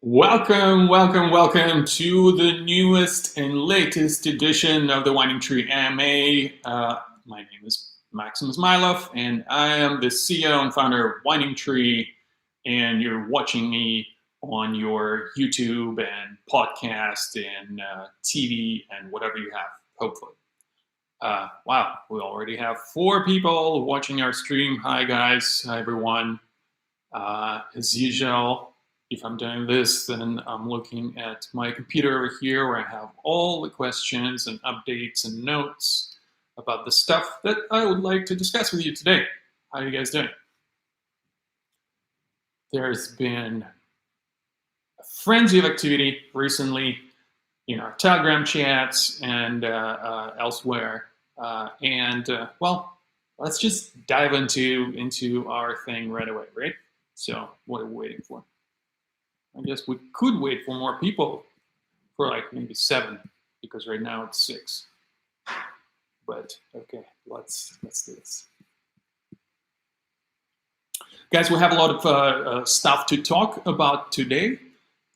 Welcome to the newest and latest edition of the Winding Tree AMA. My name is Maksim Izmaylov, and I am the CEO and founder of Winding Tree. And you're watching me on your YouTube and podcast and TV and whatever you have, hopefully. Wow, we already have 4 people watching our stream. Hi, guys. Hi, everyone. As usual, if I'm doing this, then I'm looking at my computer over here where I have all the questions and updates and notes about the stuff that I would like to discuss with you today. How are you guys doing? There's been a frenzy of activity recently in our Telegram chats and elsewhere. Well, let's just dive into our thing right away, right? So what are we waiting for? I guess we could wait for more people for like maybe 7, because right now it's 6. But okay, let's do this. Guys, we have a lot of stuff to talk about today.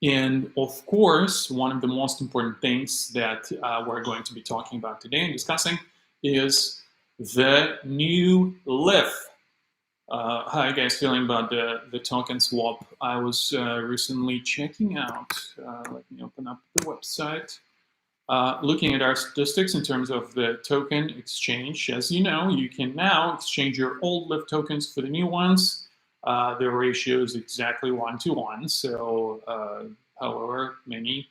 And of course, one of the most important things that we're going to be talking about today and discussing is the new LIF. How are you guys feeling about the token swap? I was recently checking out, let me open up the website, looking at our statistics in terms of the token exchange. As you know, you can now exchange your old LIF tokens for the new ones. The ratio is exactly 1-to-1, so however many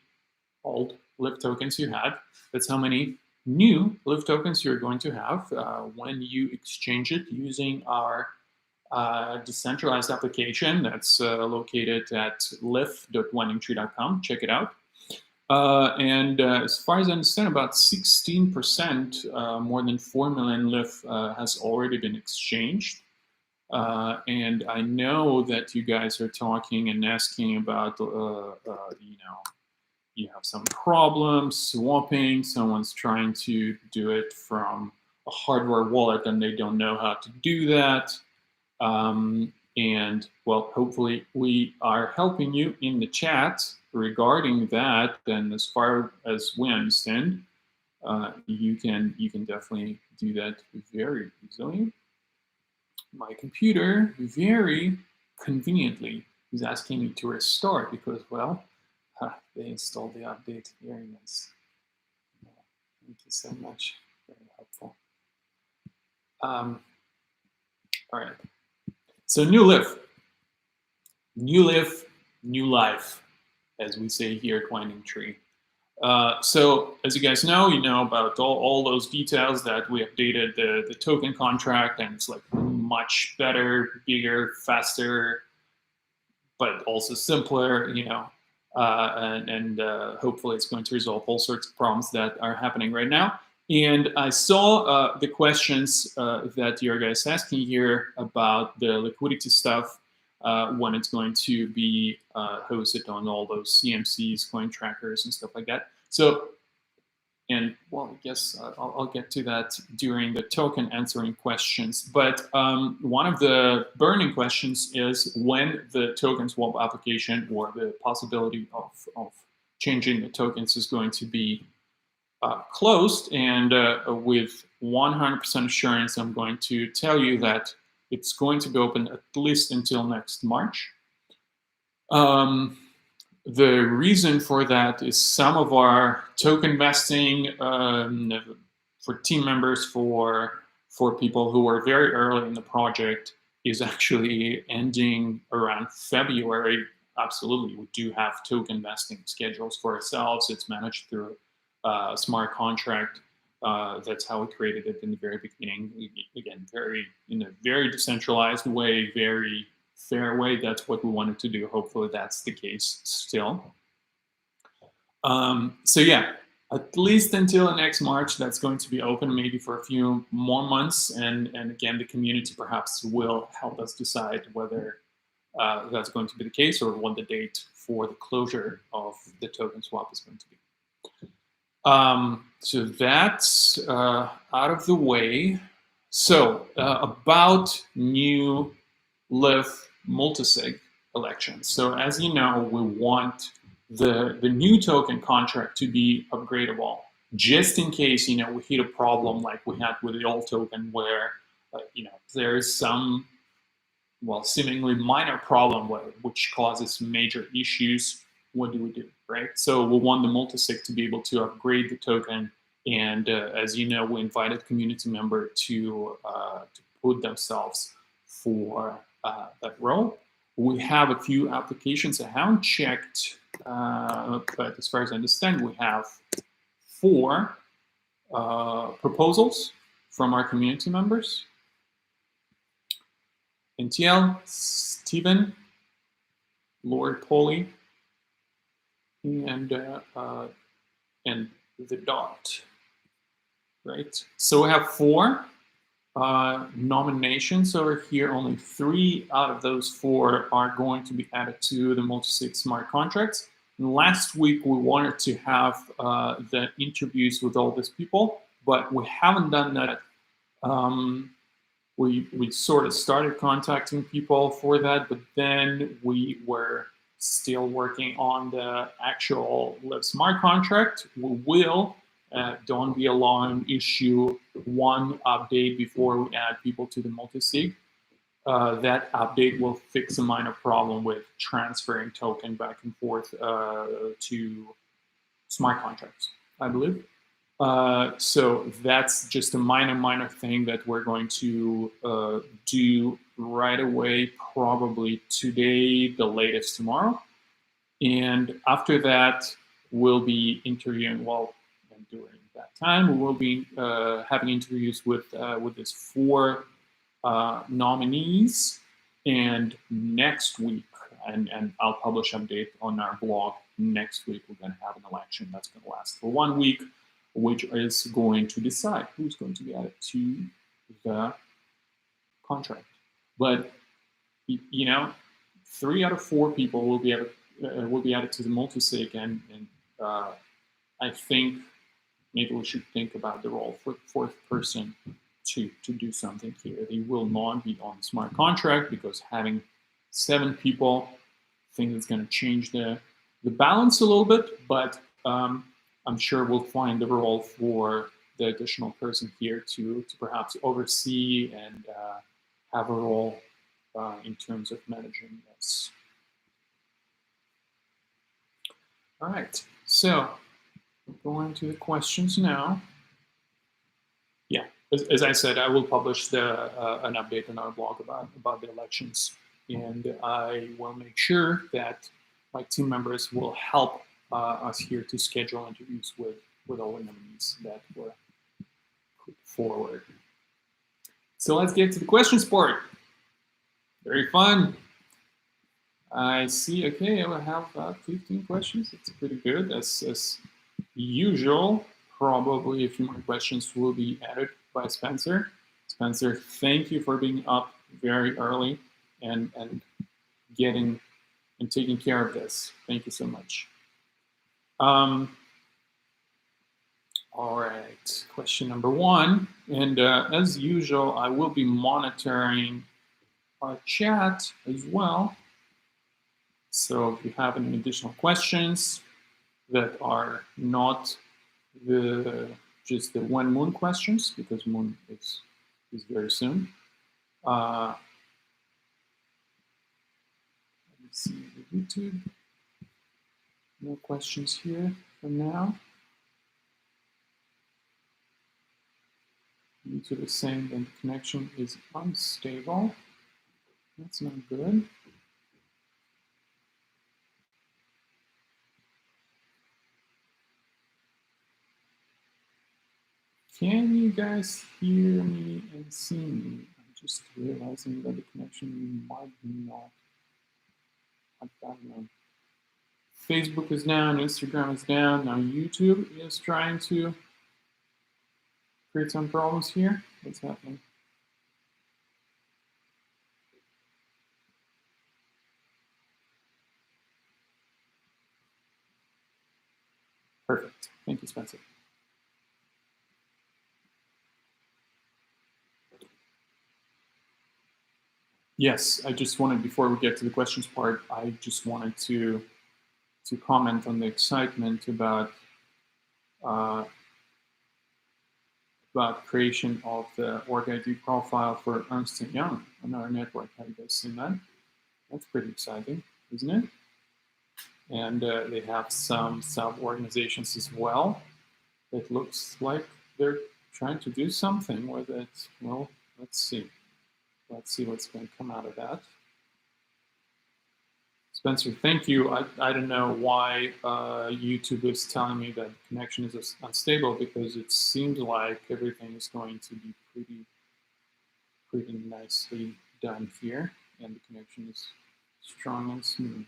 old LIF tokens you had, that's how many new LIF tokens you're going to have when you exchange it using our decentralized application that's located at lif.windingtree.com. Check it out. As far as I understand, about 16%, more than 4 million LIF has already been exchanged. And I know that you guys are talking and asking about, you have some problems swapping. Someone's trying to do it from a hardware wallet and they don't know how to do that. Well, hopefully we are helping you in the chat regarding that. And as far as we understand, you can definitely do that very easily. My computer very conveniently is asking me to restart because, well, they installed the update. Very nice. Thank you so much. Very helpful. All right. So new LIF, new life, as we say here at Winding Tree. So as you guys know, you know about all those details that we updated the token contract, and it's like much better, bigger, faster, but also simpler, and hopefully it's going to resolve all sorts of problems that are happening right now. And I saw the questions that your guys asking here about the liquidity stuff, when it's going to be hosted on all those CMCs, coin trackers, and stuff like that. So, and well, I guess I'll get to that during the token answering questions. But one of the burning questions is when the token swap application or the possibility of changing the tokens is going to be closed. And with 100% assurance, I'm going to tell you that it's going to be open at least until next March. The reason for that is some of our token vesting for team members, for people who are very early in the project, is actually ending around February. Absolutely, we do have token vesting schedules for ourselves. It's managed through a smart contract. That's how we created it in the very beginning. Again, in a very decentralized way, very fair way. That's what we wanted to do. Hopefully that's the case still. So yeah, at least until next March, that's going to be open, maybe for a few more months. And again, the community perhaps will help us decide whether that's going to be the case or what the date for the closure of the token swap is going to be. So that's out of the way. So about new LIF Multisig. elections. So as you know, we want the new token contract to be upgradable, just in case we hit a problem like we had with the old token, where there is some seemingly minor problem which causes major issues. What do, right? So we want the multisig to be able to upgrade the token, and as you know, we invited community member to put themselves for that role. We have a few applications. I haven't checked, but as far as I understand, we have 4 proposals from our community members. NTL, Stephen, Lord Polly, and the dot, right? So we have 4 nominations over here. Only 3 out of those 4 are going to be added to the multisig smart contracts. And last week we wanted to have the interviews with all these people, but we haven't done that. We sort of started contacting people for that, but then we were still working on the actual Live Smart contract. We will, don't be alarmed, issue 1 update before we add people to the multisig. That update will fix a minor problem with transferring token back and forth to smart contracts, I believe. So that's just a minor thing that we're going to do right away, probably today, the latest tomorrow. And after that, we'll be interviewing, and during that time, we will be having interviews with these 4 nominees. And next week, and I'll publish an update on our blog, next week we're going to have an election that's going to last for 1 week, which is going to decide who's going to be added to the contract. But 3 out of 4 people will be added to the multisig, and I think maybe we should think about the role for the 4th person to do something here. They will not be on the smart contract, because having 7 people, I think it's going to change the balance a little bit, but I'm sure we'll find the role for the additional person here to perhaps oversee and have a role in terms of managing this. All right, so going to the questions now. Yeah, as I said, I will publish an update on our blog about the elections, and I will make sure that my team members will help us here to schedule interviews with all the nominees that were put forward. So let's get to the questions part. Very fun. I see. Okay, I have 15 questions. It's pretty good. As usual, probably a few more questions will be added by Spencer. Spencer, thank you for being up very early and getting and taking care of this. Thank you so much. All right, question number 1. And as usual, I will be monitoring our chat as well. So if you have any additional questions that are not just the when Moon questions, because Moon is very soon. Let me see the YouTube. No questions here for now. YouTube is saying that the connection is unstable. That's not good. Can you guys hear me and see me? I'm just realizing that the connection might be not. I don't know. Facebook is down, Instagram is down, now YouTube is trying to create some problems here. What's happening? Perfect. Thank you, Spencer. Yes, I just wanted, before we get to the questions part, I just wanted to comment on the excitement uh, about creation of the org ID profile for Ernst & Young on our network. Have you guys seen that? That's pretty exciting, isn't it? And they have some sub-organizations as well. It looks like they're trying to do something with it. Well, let's see. Let's see what's going to come out of that. Spencer, thank you. I don't know why YouTube is telling me that the connection is unstable, because it seems like everything is going to be pretty nicely done here, and the connection is strong and smooth.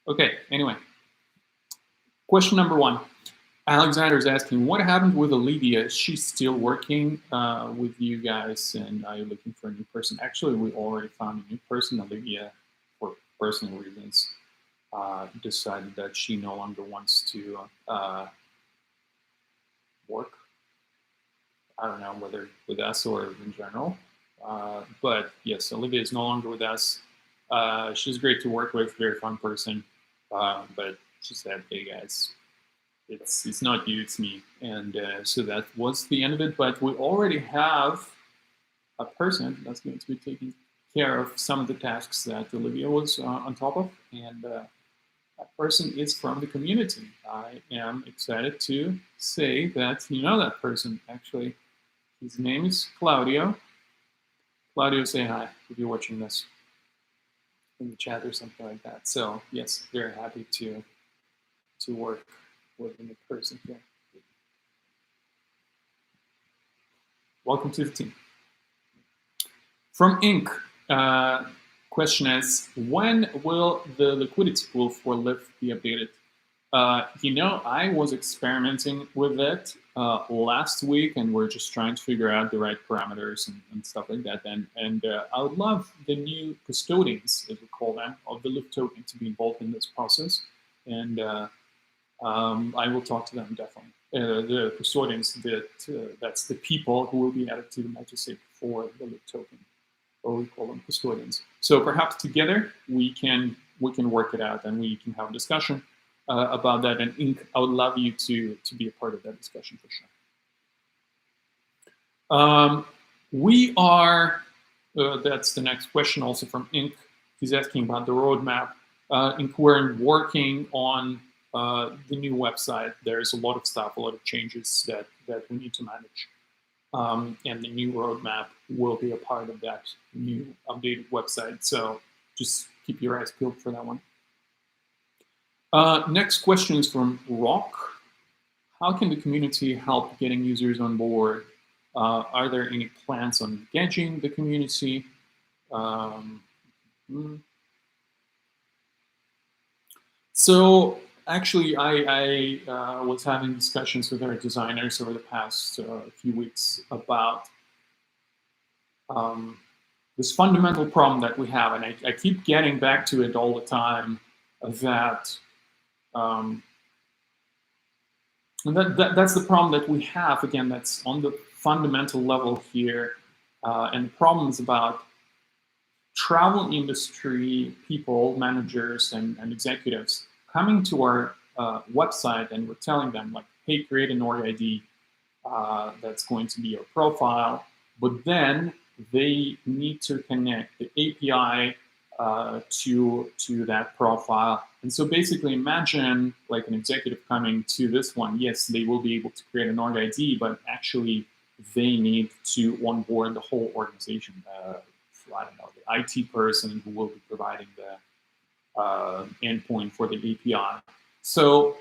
Okay, anyway. Question number 1. Alexander is asking, what happened with Olivia? Is she still working with you guys, and are you looking for a new person? Actually, we already found a new person. Olivia, for personal reasons, decided that she no longer wants to work. I don't know whether with us or in general. But yes, Olivia is no longer with us. She's great to work with, very fun person. But she said, hey guys, it's not you, it's me. And so that was the end of it. But we already have a person that's going to be taking care of some of the tasks that Olivia was on top of. And that person is from the community. I am excited to say that you know that person, actually. His name is Claudio. Claudio, say hi if you're watching this in the chat or something like that. So yes, very happy to work with a new person here. Welcome to the team. From Inc. Question is, when will the liquidity pool for Lyft be updated? I was experimenting with it last week, and we're just trying to figure out the right parameters and stuff like that. And I would love the new custodians, as we call them, of the Lyft token to be involved in this process. And I will talk to them definitely. The custodians, that's the people who will be added to the Multisig for the Lyft token, or we call them custodians. So perhaps together we can work it out, and we can have a discussion about that. And Inc., I would love you to be a part of that discussion for sure. We are, that's the next question also from Inc. He's asking about the roadmap. Inc., we're working on the new website. There's a lot of stuff, a lot of changes that we need to manage. And the new roadmap will be a part of that new updated website. So just keep your eyes peeled for that one. Next question is from Rock. How can the community help getting users on board? Are there any plans on engaging the community? So actually, I was having discussions with our designers over the past few weeks about this fundamental problem that we have, and I keep getting back to it all the time, that that's the problem that we have, again, that's on the fundamental level here. And the problem is about travel industry people, managers, and executives coming to our website, and we're telling them, like, hey, create an org ID that's going to be your profile. But then they need to connect the API to that profile. And so basically imagine like an executive coming to this one. Yes, they will be able to create an org ID, but actually they need to onboard the whole organization. I don't know, the IT person who will be providing the endpoint for the API. So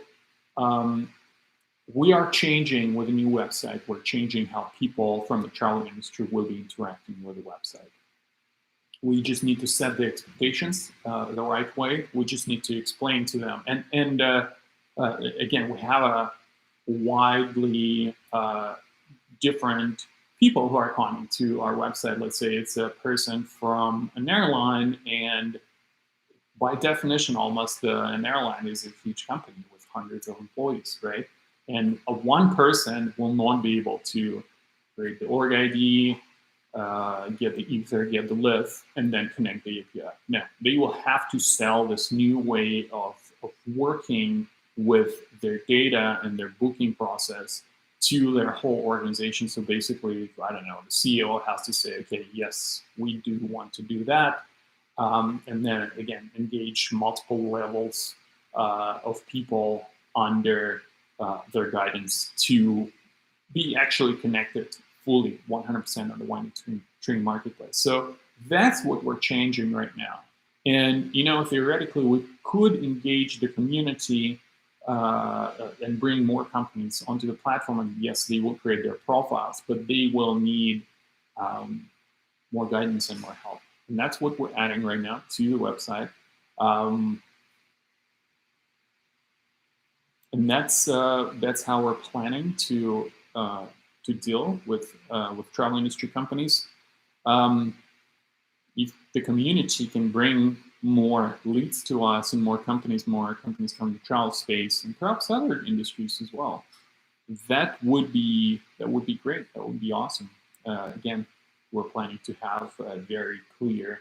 we are changing with a new website. We're changing how people from the travel industry will be interacting with the website. We just need to set the expectations the right way. We just need to explain to them. And again, we have a widely different people who are coming to our website. Let's say it's a person from an airline, and by definition, almost an airline is a huge company with hundreds of employees, right? And one person will not be able to create the org ID, get the ether, get the lift, and then connect the API. Now, they will have to sell this new way of working with their data and their booking process to their whole organization. So basically, I don't know, the CEO has to say, okay, yes, we do want to do that. And then again, engage multiple levels of people under their guidance to be actually connected fully 100% on the wine tree marketplace. So that's what we're changing right now. And theoretically, we could engage the community and bring more companies onto the platform. And yes, they will create their profiles, but they will need more guidance and more help. And that's what we're adding right now to the website. And that's how we're planning to deal with travel industry companies. If the community can bring more leads to us and more companies come to the travel space and perhaps other industries as well, that would be great. That would be awesome. Again, we're planning to have a very clear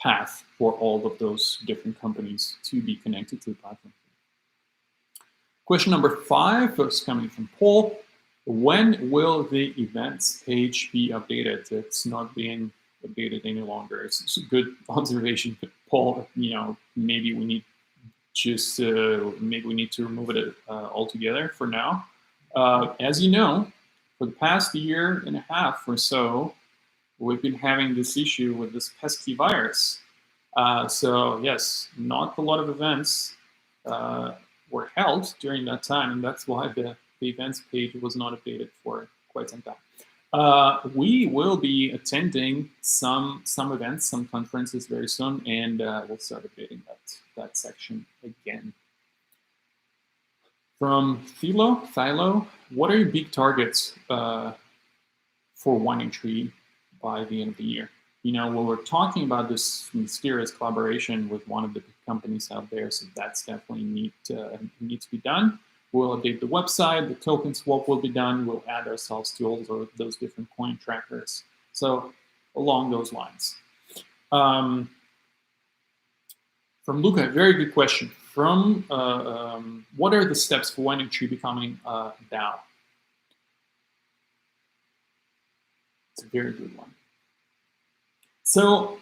path for all of those different companies to be connected to the platform. Question number 5 is coming from Paul. When will the events page be updated? It's not being updated any longer. It's a good observation, Paul. Maybe we need to remove it altogether for now. As you know, for the past year and a half or so, we've been having this issue with this pesky virus. So yes, not a lot of events were held during that time, and that's why the events page was not updated for quite some time. We will be attending some events, some conferences very soon, and we'll start updating that section again. From Philo, what are your big targets for Wine Tree by the end of the year? When we're talking about this mysterious collaboration with one of the big companies out there, so that's definitely need to be done. We'll update the website, the token swap will be done, we'll add ourselves to all those different coin trackers. So along those lines. From Luca, very good question. From what are the steps for Wine Tree becoming a DAO? It's a very good one. So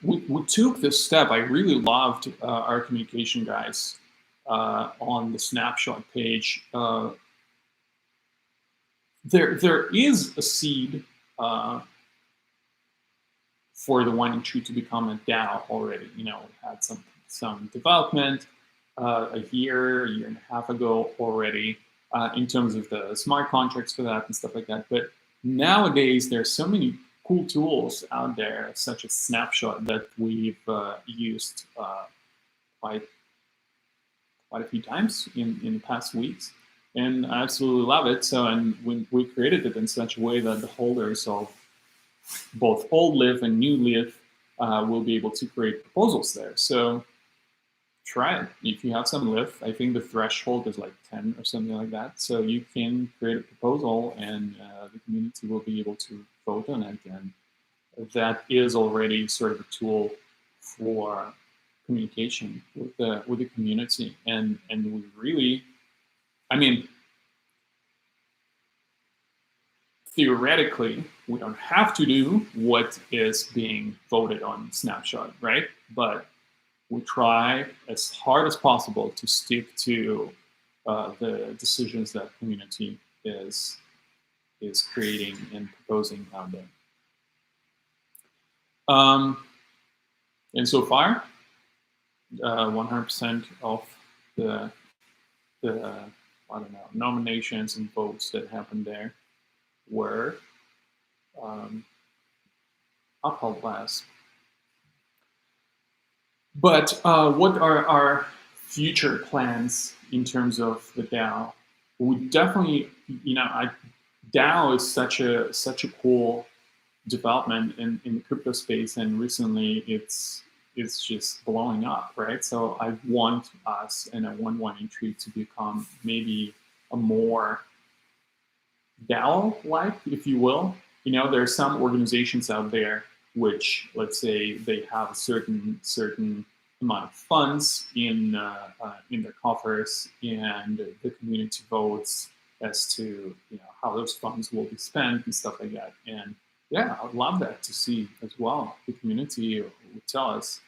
we took this step. I really loved our communication guys on the snapshot page. There is a seed for the Wine Tree to become a DAO already. We had some development a year and a half ago already in terms of the smart contracts for that and stuff like that. But nowadays, there's so many cool tools out there, such as Snapshot, that we've used quite a few times in the past weeks, and I absolutely love it. So, and we created it in such a way that the holders of both old LIV and new LIV will be able to create proposals there. So try it. If you have some LIV, I think the threshold is like 10 or something like that. So you can create a proposal, and the community will be able to vote on it. And that is already sort of a tool for communication with the community. And we really, theoretically, we don't have to do what is being voted on Snapshot, right? But we try as hard as possible to stick to the decisions that community is creating and proposing out there. And so far, 100% of the nominations and votes that happened there were upheld class. But what are our future plans in terms of the DAO? We definitely, DAO is such a cool development in the crypto space, and recently it's just blowing up, right? So I want us and I want Wine Tree to become maybe a more DAO-like, if you will, you know, there are some organizations out there which, let's say, they have a certain amount of funds in their coffers, and the community votes as to, you know, how those funds will be spent and stuff like that. And yeah, I'd love that to see as well. The community would tell us,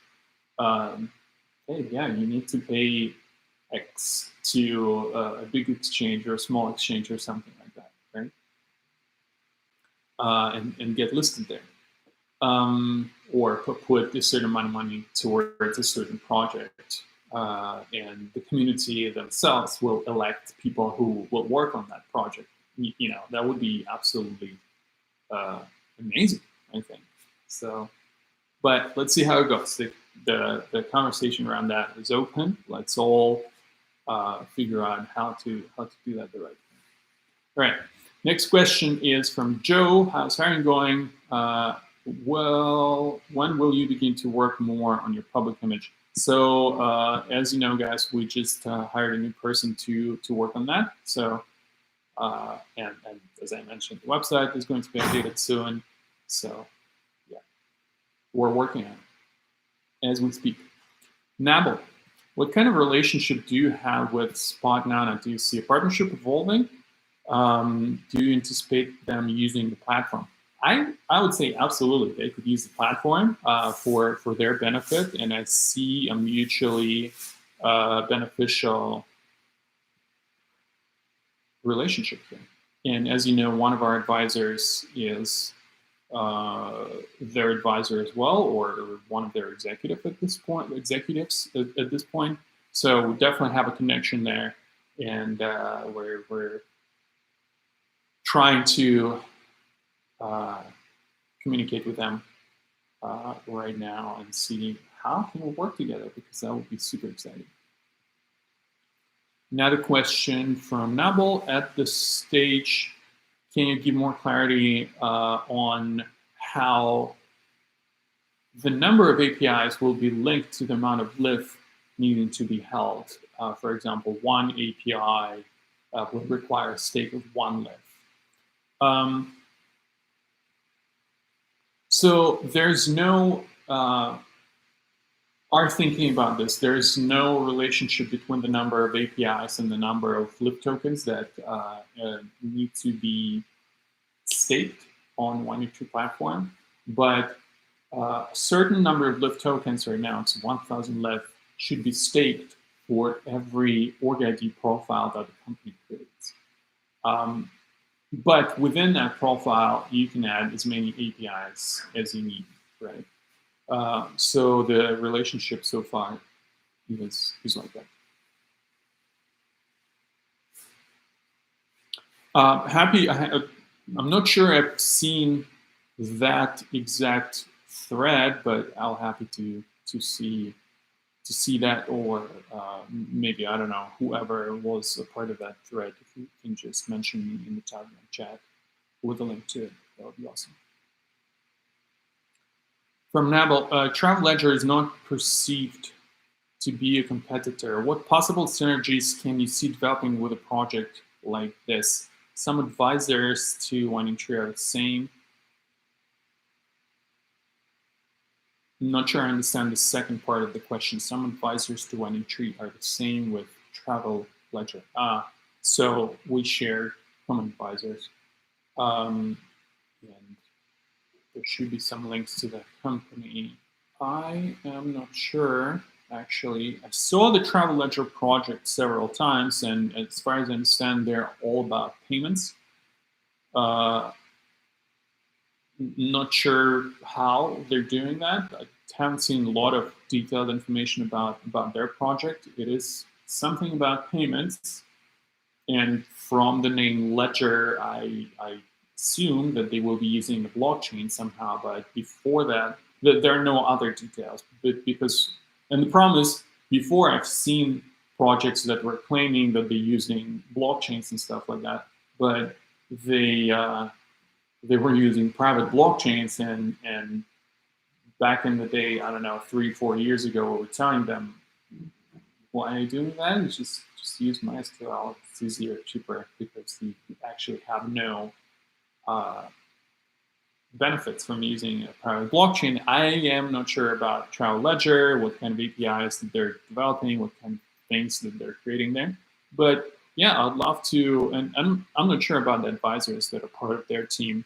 hey, yeah, you need to pay X to a big exchange or a small exchange or something like that, right? And get listed there. Or put a certain amount of money towards a certain project. And the community themselves will elect people who will work on that project. You know, that would be absolutely amazing, I think. So, but let's see how it goes. The conversation around that is open. Let's all figure out how to do that the right way. All right. Next question is from Joe. How's hiring going? Well, when will you begin to work more on your public image? So, as you know, guys, we just hired a new person to work on that. So, and as I mentioned, the website is going to be updated soon. So, yeah, we're working on it as we speak. Nabil, what kind of relationship do you have with Spot9? Do you see a partnership evolving? Do you anticipate them using the platform? I would say absolutely they could use the platform for their benefit, and I see a mutually beneficial relationship here. And as you know, one of our advisors is their advisor as well, or one of their executives at this point. So we definitely have a connection there, and we're trying to communicate with them right now and see how can we work together, because that would be super exciting. Another question from Nabil. At this stage, can you give more clarity on how the number of APIs will be linked to the amount of lift needing to be held? For example, one API would require a stake of one lift. So there's no, our thinking about this, there's no relationship between the number of APIs and the number of lift tokens that need to be staked on 183 platform. But a certain number of lift tokens right now, it's 1,000 lift, should be staked for every org ID profile that the company creates. But within that profile, you can add as many APIs as you need, right? So the relationship so far is like that. I'm not sure I've seen that exact thread, but I'll happy to see that, or maybe, I don't know, whoever was a part of that thread, if you can just mention me in the Telegram chat with a link to it, that would be awesome. From Nabil, Travel Ledger is not perceived to be a competitor. What possible synergies can you see developing with a project like this? Some advisors to 183 are the same. I'm not sure I understand the second part of the question. Some advisors to 183 are the same with Travel Ledger. So we share common advisors. And there should be some links to the company. I am not sure, actually. I saw the Travel Ledger project several times, and as far as I understand, they're all about payments. Not sure how they're doing that. I haven't seen a lot of detailed information about their project. It is something about payments, and from the name Ledger, I assume that they will be using the blockchain somehow. But before that, there are no other details. But and the problem is, before I've seen projects that were claiming that they're using blockchains and stuff like that, but they were using private blockchains, and back in the day, I don't know, 3-4 years ago, we were telling them, why are you doing that? It's just use MySQL. It's easier, cheaper, because you actually have no benefits from using a private blockchain. I am not sure about Travel Ledger, what kind of APIs that they're developing, what kind of things that they're creating there. But yeah, I'd love to, and I'm not sure about the advisors that are part of their team.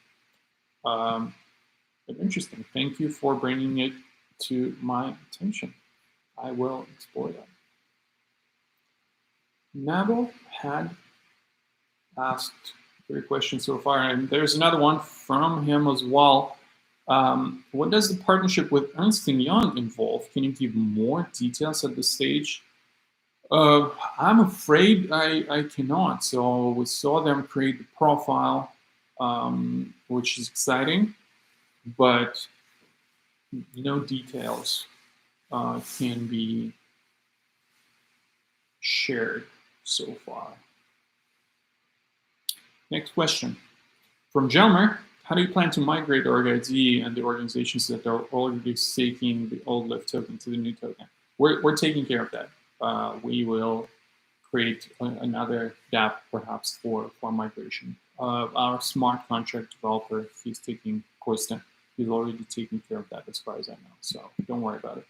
But interesting. Thank you for bringing it to my attention. I will explore that. Nabo had asked 3 questions so far, and there's another one from him as well. What does the partnership with Ernst & Young involve? Can you give more details at this stage? I'm afraid I cannot. So we saw them create the profile, which is exciting, but no details can be shared so far. Next question. From Jelmer, how do you plan to migrate org-ID and the organizations that are already staking the old LIF token to the new token? We're taking care of that. We will create another dApp perhaps for migration. Our smart contract developer, he's taking Kosta, he's already taking care of that as far as I know, so don't worry about it.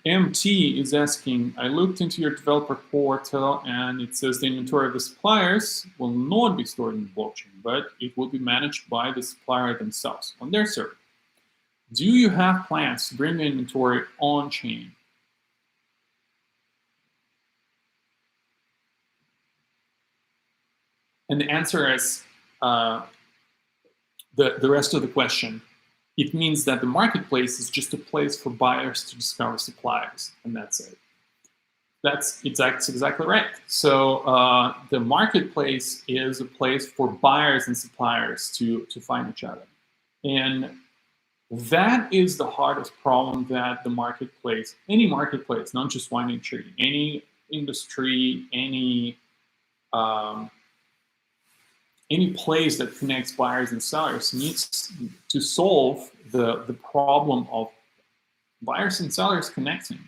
MT is asking, I looked into your developer portal and it says the inventory of the suppliers will not be stored in the blockchain, but it will be managed by the supplier themselves on their server. Do you have plans to bring the inventory on-chain? And the answer is the rest of the question. It means that the marketplace is just a place for buyers to discover suppliers, and that's it. That's exactly right. So the marketplace is a place for buyers and suppliers to find each other. And that is the hardest problem that the marketplace, any marketplace, not just wine and trading, any industry, any place that connects buyers and sellers needs to solve the problem of buyers and sellers connecting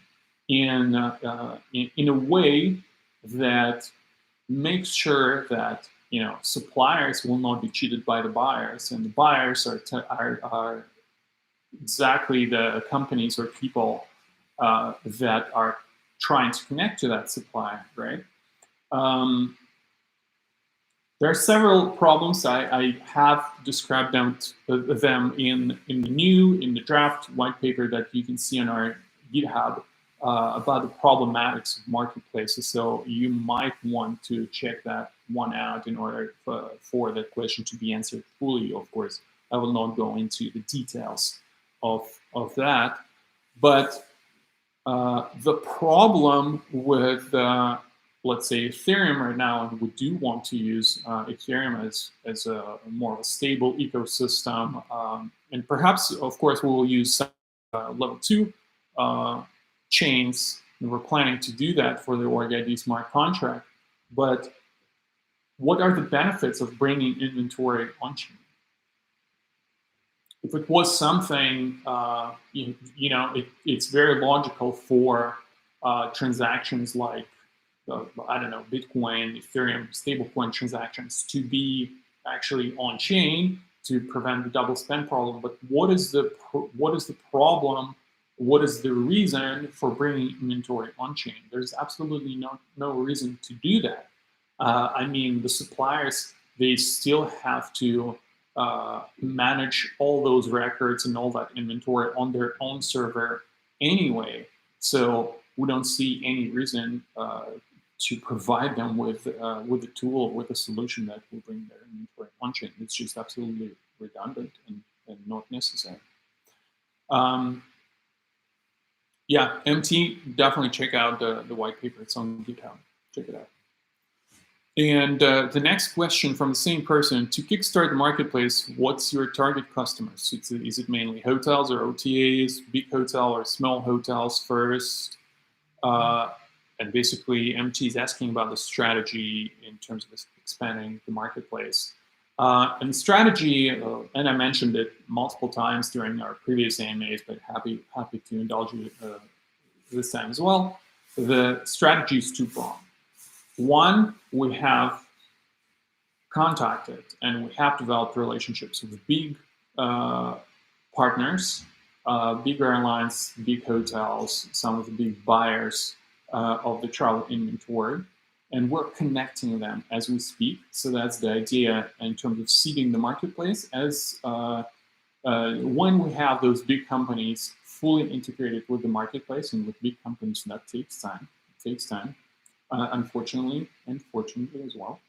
in a way that makes sure that suppliers will not be cheated by the buyers, and the buyers are exactly the companies or people that are trying to connect to that supply, right? There are several problems. I have described them in the draft white paper that you can see on our GitHub about the problematics of marketplaces. So you might want to check that one out in order for that question to be answered fully. Of course, I will not go into the details of that, but the problem with let's say Ethereum right now, and we do want to use Ethereum as a more of a stable ecosystem, and perhaps, of course, we will use some level 2 chains, and we're planning to do that for the org-ID smart contract. But what are the benefits of bringing inventory on-chain? If it was something, it's very logical for transactions like I don't know, Bitcoin, Ethereum, stablecoin transactions to be actually on chain to prevent the double spend problem. But what is the problem? What is the reason for bringing inventory on chain? There's absolutely no reason to do that. I mean, the suppliers, they still have to manage all those records and all that inventory on their own server anyway. So we don't see any reason to provide them with a tool, with a solution that will bring their inventory on-chain. It's just absolutely redundant and not necessary. Yeah, MT, definitely check out the white paper. It's on GitHub. Check it out. And the next question from the same person, to kickstart the marketplace, what's your target customers? Is it mainly hotels or OTAs, big hotel or small hotels first? And basically, MT is asking about the strategy in terms of expanding the marketplace. And the strategy, and I mentioned it multiple times during our previous AMAs, but happy to indulge you this time as well. The strategy is two-pronged. One, we have contacted, and we have developed relationships with big partners, big airlines, big hotels, some of the big buyers of the travel inventory, and we're connecting them as we speak. So that's the idea in terms of seeding the marketplace. As when we have those big companies fully integrated with the marketplace, and with big companies that takes time. It takes time, unfortunately, and fortunately as well.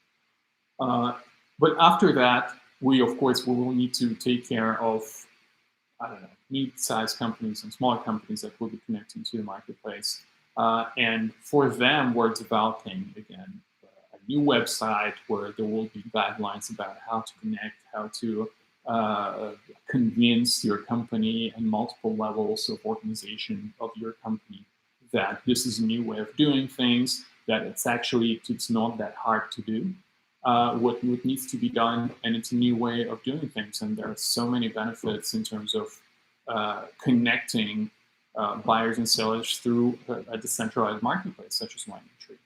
But after that, we will need to take care of, I don't know, mid-sized companies and smaller companies that will be connecting to the marketplace. And for them, we're developing, again, a new website where there will be guidelines about how to connect, how to convince your company and multiple levels of organization of your company that this is a new way of doing things, that it's not that hard to do. What needs to be done, and it's a new way of doing things. And there are so many benefits in terms of connecting buyers and sellers through a decentralized marketplace such as WineTree.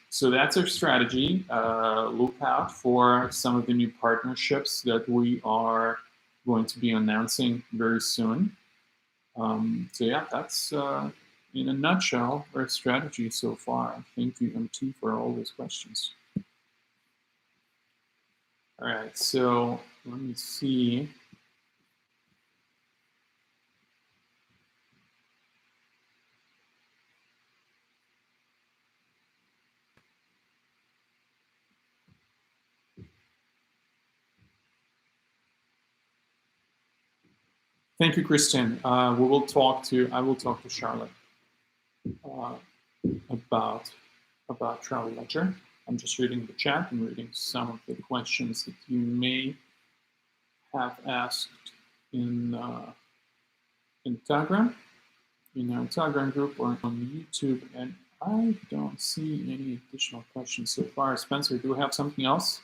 So that's our strategy. Look out for some of the new partnerships that we are going to be announcing very soon. So yeah, that's in a nutshell our strategy so far. Thank you, MT, for all those questions. All right, so let me see. Thank you, Kristen. I will talk to Charlotte about Travel Ledger. I'm just reading the chat and reading some of the questions that you may have asked in Telegram, in our Telegram group, or on YouTube, and I don't see any additional questions so far. Spencer, do we have something else?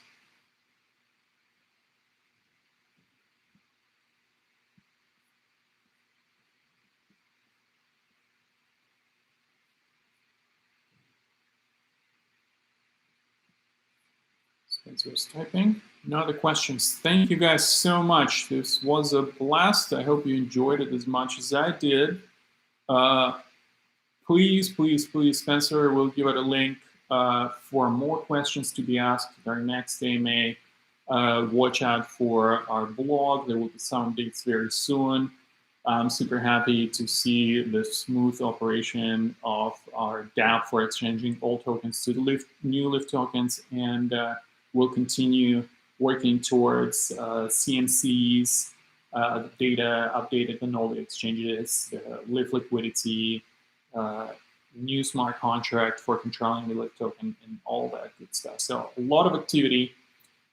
Spencer's typing. No other questions. Thank you guys so much. This was a blast. I hope you enjoyed it as much as I did. Please, please, please, Spencer will give it a link for more questions to be asked at our next AMA. Watch out for our blog. There will be some updates very soon. I'm super happy to see the smooth operation of our DApp for exchanging old tokens to the new LIFT tokens, and we'll continue working towards CMCs, data updated on all the exchanges, the LIFT liquidity, new smart contract for controlling the LIFT token, and all that good stuff. So a lot of activity,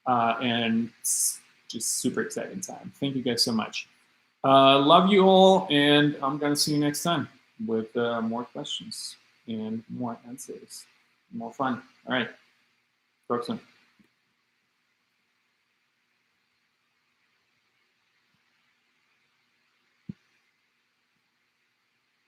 and it's just super exciting time. Thank you guys so much. Love you all, and I'm gonna see you next time with more questions and more answers, more fun. All right, talk soon.